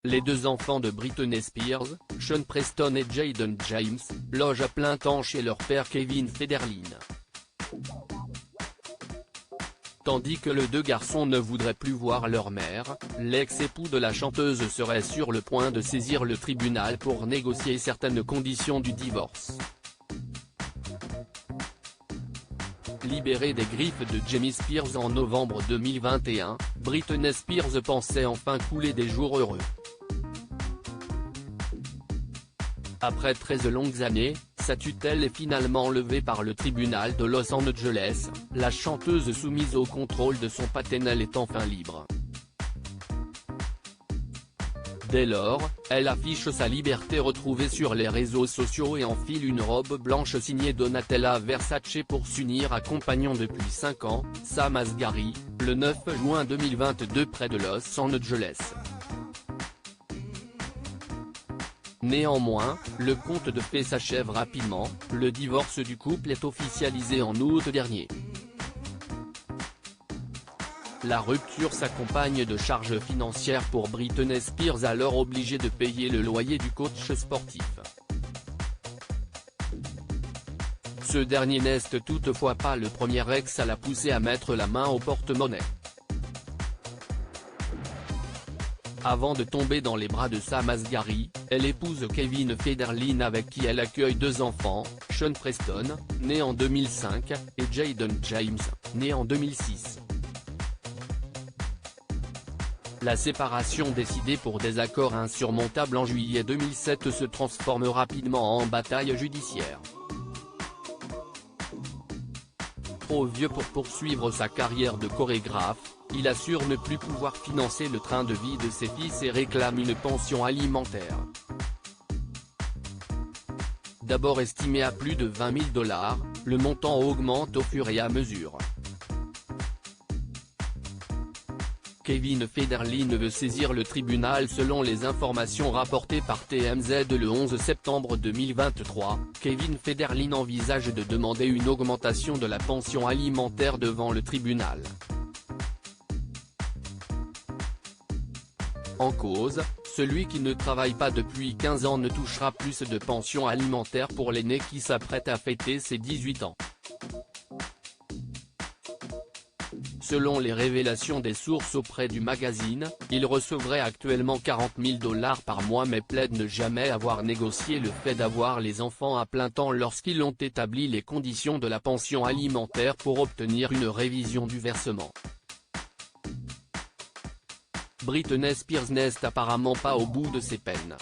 Les deux enfants de Britney Spears, Sean Preston et Jayden James, logent à plein temps chez leur père Kevin Federline. Tandis que les deux garçons ne voudraient plus voir leur mère, l'ex-époux de la chanteuse serait sur le point de saisir le tribunal pour négocier certaines conditions du divorce. Libérée des griffes de Jamie Spears en novembre 2021, Britney Spears pensait enfin couler des jours heureux. Après 13 longues années, sa tutelle est finalement levée par le tribunal de Los Angeles, la chanteuse soumise au contrôle de son paternel est enfin libre. Dès lors, elle affiche sa liberté retrouvée sur les réseaux sociaux et enfile une robe blanche signée Donatella Versace pour s'unir à compagnon depuis 5 ans, Sam Asghari, le 9 juin 2022 près de Los Angeles. Néanmoins, le conte de fées s'achève rapidement, le divorce du couple est officialisé en août dernier. La rupture s'accompagne de charges financières pour Britney Spears alors obligée de payer le loyer du coach sportif. Ce dernier n'est toutefois pas le premier ex à la pousser à mettre la main au porte-monnaie. Avant de tomber dans les bras de Sam Asghari, elle épouse Kevin Federline avec qui elle accueille 2 enfants, Sean Preston, né en 2005, et Jayden James, né en 2006. La séparation décidée pour désaccord insurmontable en juillet 2007 se transforme rapidement en bataille judiciaire. Trop vieux pour poursuivre sa carrière de chorégraphe, il assure ne plus pouvoir financer le train de vie de ses fils et réclame une pension alimentaire. D'abord estimé à plus de $20 000, le montant augmente au fur et à mesure. Kevin Federline veut saisir le tribunal selon les informations rapportées par TMZ le 11 septembre 2023, Kevin Federline envisage de demander une augmentation de la pension alimentaire devant le tribunal. En cause, celui qui ne travaille pas depuis 15 ans ne touchera plus de pension alimentaire pour l'aîné qui s'apprête à fêter ses 18 ans. Selon les révélations des sources auprès du magazine, il recevrait actuellement $40 000 par mois mais plaide ne jamais avoir négocié le fait d'avoir les enfants à plein temps lorsqu'ils ont établi les conditions de la pension alimentaire pour obtenir une révision du versement. Britney Spears n'est apparemment pas au bout de ses peines.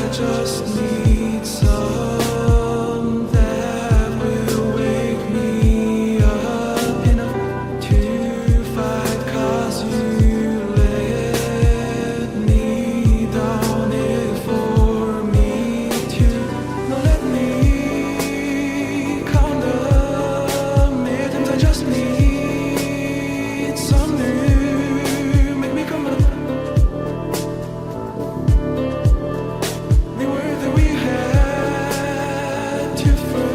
Just need some that will wake me up enough to fight, 'cause you let me down it for me to not let me count the millions. I just need some new, make me come up. We were that we had to first.